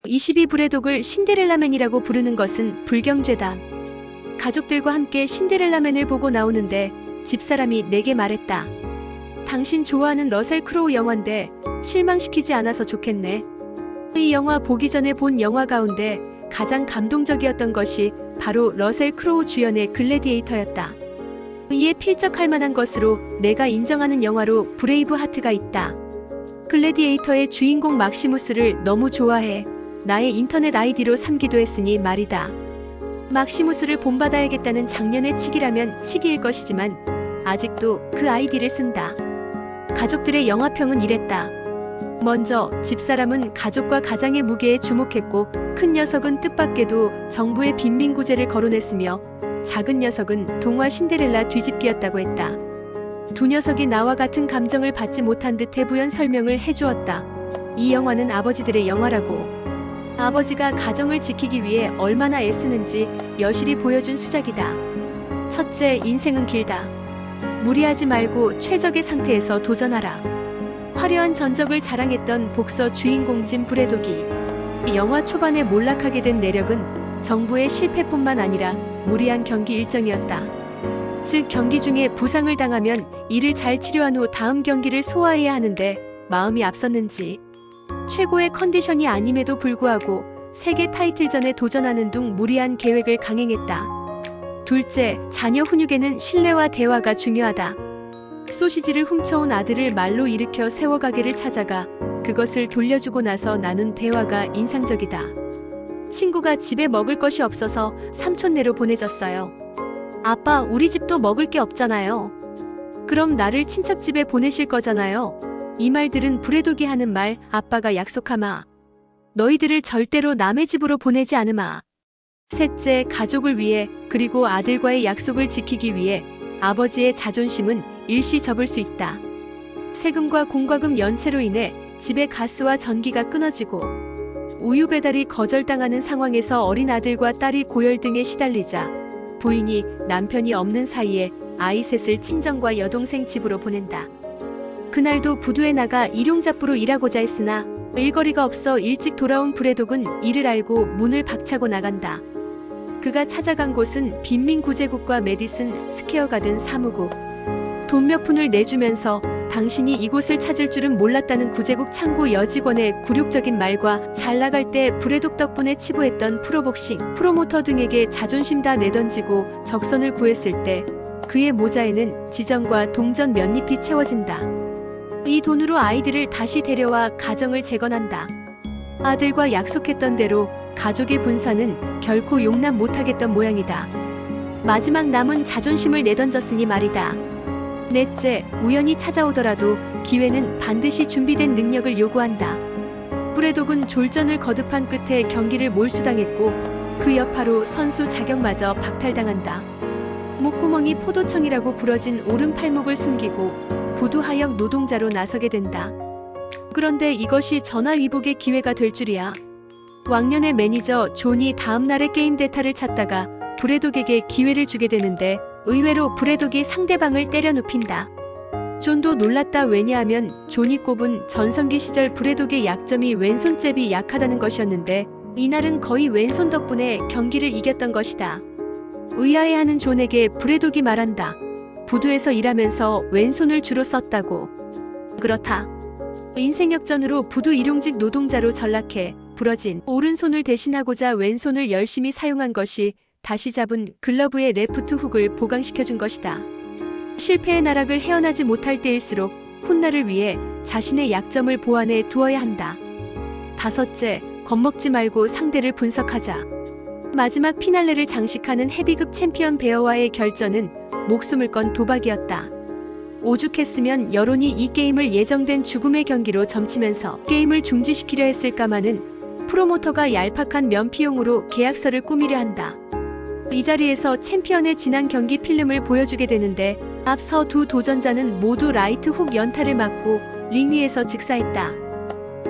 22 브레독을 신데렐라맨이라고 부르는 것은 불경죄다. 가족들과 함께 신데렐라맨을 보고 나오는데 집사람이 내게 말했다. 당신 좋아하는 러셀 크로우 영화인데 실망시키지 않아서 좋겠네. 이 영화 보기 전에 본 영화 가운데 가장 감동적이었던 것이 바로 러셀 크로우 주연의 글래디에이터였다. 이에 필적할 만한 것으로 내가 인정하는 영화로 브레이브 하트가 있다. 글래디에이터의 주인공 막시무스를 너무 좋아해 나의 인터넷 아이디로 삼기도 했으니 말이다. 막시무스를 본받아야겠다는 작년의 칙이라면 칙일 것이지만 아직도 그 아이디를 쓴다. 가족들의 영화평은 이랬다. 먼저 집사람은 가족과 가장의 무게에 주목했고 큰 녀석은 뜻밖에도 정부의 빈민구제를 거론했으며 작은 녀석은 동화 신데렐라 뒤집기였다고 했다. 두 녀석이 나와 같은 감정을 받지 못한 듯 해부연 설명을 해주었다. 이 영화는 아버지들의 영화라고. 아버지가 가정을 지키기 위해 얼마나 애쓰는지 여실히 보여준 수작이다. 첫째, 인생은 길다. 무리하지 말고 최적의 상태에서 도전하라. 화려한 전적을 자랑했던 복서 주인공 짐 브레독이 영화 초반에 몰락하게 된 내력은 정부의 실패뿐만 아니라 무리한 경기 일정이었다. 즉 경기 중에 부상을 당하면 이를 잘 치료한 후 다음 경기를 소화해야 하는데 마음이 앞섰는지 최고의 컨디션이 아님에도 불구하고 세계 타이틀전에 도전하는 등 무리한 계획을 강행했다. 둘째, 자녀 훈육에는 신뢰와 대화가 중요하다. 소시지를 훔쳐온 아들을 말로 일으켜 세워가게를 찾아가 그것을 돌려주고 나서 나눈 대화가 인상적이다. 친구가 집에 먹을 것이 없어서 삼촌네로 보내줬어요. 아빠, 우리 집도 먹을 게 없잖아요. 그럼 나를 친척집에 보내실 거잖아요. 이 말들은 브레독이 하는 말, 아빠가 약속하마. 너희들을 절대로 남의 집으로 보내지 않으마. 셋째, 가족을 위해 그리고 아들과의 약속을 지키기 위해 아버지의 자존심은 일시 접을 수 있다. 세금과 공과금 연체로 인해 집에 가스와 전기가 끊어지고 우유 배달이 거절당하는 상황에서 어린 아들과 딸이 고열 등에 시달리자 부인이 남편이 없는 사이에 아이 셋을 친정과 여동생 집으로 보낸다. 그날도 부두에 나가 일용잡부로 일하고자 했으나 일거리가 없어 일찍 돌아온 브레독은 이를 알고 문을 박차고 나간다. 그가 찾아간 곳은 빈민구제국과 메디슨 스퀘어 가든 사무국. 돈 몇 푼을 내주면서 당신이 이곳을 찾을 줄은 몰랐다는 구제국 창구 여직원의 굴욕적인 말과 잘 나갈 때 브레독 덕분에 치부했던 프로복싱, 프로모터 등에게 자존심 다 내던지고 적선을 구했을 때 그의 모자에는 지정과 동전 몇 잎이 채워진다. 이 돈으로 아이들을 다시 데려와 가정을 재건한다. 아들과 약속했던 대로 가족의 분산은 결코 용납 못하겠던 모양이다. 마지막 남은 자존심을 내던졌으니 말이다. 넷째, 우연히 찾아오더라도 기회는 반드시 준비된 능력을 요구한다. 브레독은 졸전을 거듭한 끝에 경기를 몰수당했고 그 여파로 선수 자격마저 박탈당한다. 목구멍이 포도청이라고 부러진 오른팔목을 숨기고 부두하역 노동자로 나서게 된다. 그런데 이것이 전화위복의 기회가 될 줄이야. 왕년의 매니저 존이 다음날의 게임 데이터를 찾다가 브레독에게 기회를 주게 되는데 의외로 브레독이 상대방을 때려 눕힌다. 존도 놀랐다. 왜냐하면 존이 꼽은 전성기 시절 브레독의 약점이 왼손잽이 약하다는 것이었는데 이날은 거의 왼손 덕분에 경기를 이겼던 것이다. 의아해하는 존에게 브레독이 말한다. 부두에서 일하면서 왼손을 주로 썼다고. 그렇다. 인생 역전으로 부두 일용직 노동자로 전락해 부러진 오른손을 대신하고자 왼손을 열심히 사용한 것이 다시 잡은 글러브의 레프트 훅을 보강시켜준 것이다. 실패의 나락을 헤어나지 못할 때일수록 훗날을 위해 자신의 약점을 보완해 두어야 한다. 다섯째, 겁먹지 말고 상대를 분석하자. 마지막 피날레를 장식하는 헤비급 챔피언 베어와의 결전은 목숨을 건 도박이었다. 오죽했으면 여론이 이 게임을 예정된 죽음의 경기로 점치면서 게임을 중지시키려 했을까마는 프로모터가 얄팍한 면피용으로 계약서를 꾸미려 한다. 이 자리에서 챔피언의 지난 경기 필름을 보여주게 되는데 앞서 두 도전자는 모두 라이트 훅 연타를 맞고 링 위에서 즉사했다.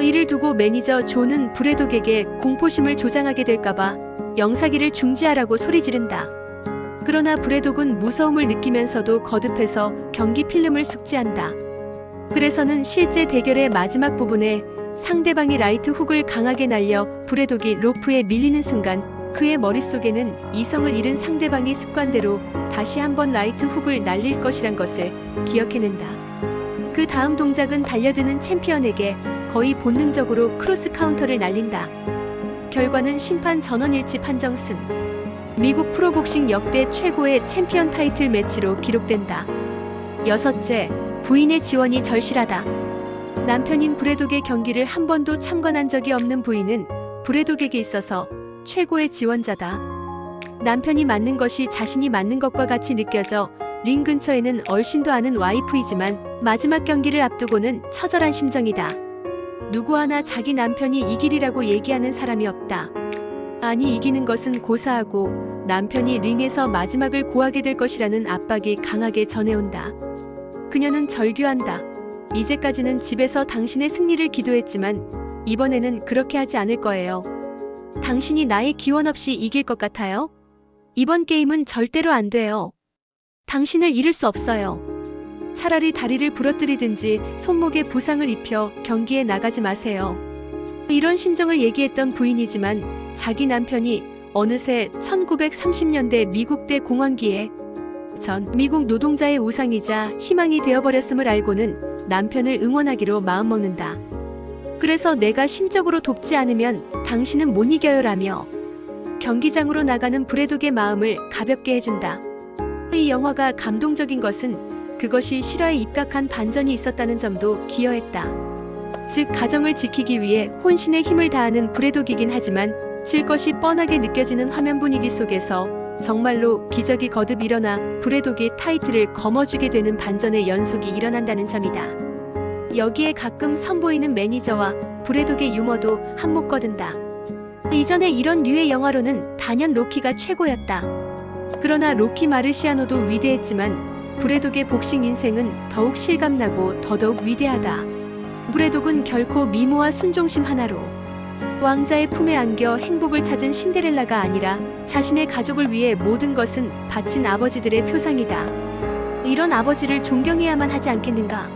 이를 두고 매니저 존은 브레독에게 공포심을 조장하게 될까봐 영사기를 중지하라고 소리 지른다. 그러나 브레독은 무서움을 느끼면서도 거듭해서 경기 필름을 숙지한다. 그래서는 실제 대결의 마지막 부분에 상대방이 라이트 훅을 강하게 날려 브래독이 로프에 밀리는 순간 그의 머릿속에는 이성을 잃은 상대방이 습관대로 다시 한번 라이트 훅을 날릴 것이란 것을 기억해낸다. 그 다음 동작은 달려드는 챔피언에게 거의 본능적으로 크로스 카운터를 날린다. 결과는 심판 전원일치 판정승. 미국 프로복싱 역대 최고의 챔피언 타이틀 매치로 기록된다. 여섯째, 부인의 지원이 절실하다. 남편인 브래독의 경기를 한 번도 참관한 적이 없는 부인은 브래독에게 있어서 최고의 지원자다. 남편이 맞는 것이 자신이 맞는 것과 같이 느껴져 링 근처에는 얼씬도 않은 와이프이지만 마지막 경기를 앞두고는 처절한 심정이다. 누구 하나 자기 남편이 이기리라고 얘기하는 사람이 없다. 아니, 이기는 것은 고사하고 남편이 링에서 마지막을 고하게 될 것이라는 압박이 강하게 전해온다. 그녀는 절규한다. 이제까지는 집에서 당신의 승리를 기도했지만 이번에는 그렇게 하지 않을 거예요. 당신이 나의 기원 없이 이길 것 같아요? 이번 게임은 절대로 안 돼요. 당신을 잃을 수 없어요. 차라리 다리를 부러뜨리든지 손목에 부상을 입혀 경기에 나가지 마세요. 이런 심정을 얘기했던 부인이지만 자기 남편이 어느새 1930년대 미국대 공황기에 전 미국 노동자의 우상이자 희망이 되어버렸음을 알고는 남편을 응원하기로 마음먹는다. 그래서 내가 심적으로 돕지 않으면 당신은 못 이겨요라며 경기장으로 나가는 브래독의 마음을 가볍게 해준다. 이 영화가 감동적인 것은 그것이 실화에 입각한 반전이 있었다는 점도 기여했다. 즉, 가정을 지키기 위해 혼신의 힘을 다하는 브래독이긴 하지만 질 것이 뻔하게 느껴지는 화면 분위기 속에서 정말로 기적이 거듭 일어나 브래독이 타이틀을 거머쥐게 되는 반전의 연속이 일어난다는 점이다. 여기에 가끔 선보이는 매니저와 브래독의 유머도 한몫 거둔다. 이전에 이런 류의 영화로는 단연 로키가 최고였다. 그러나 로키 마르시아노도 위대했지만 브래독의 복싱 인생은 더욱 실감나고 더더욱 위대하다. 브래독은 결코 미모와 순종심 하나로 왕자의 품에 안겨 행복을 찾은 신데렐라가 아니라 자신의 가족을 위해 모든 것은 바친 아버지들의 표상이다. 이런 아버지를 존경해야만 하지 않겠는가?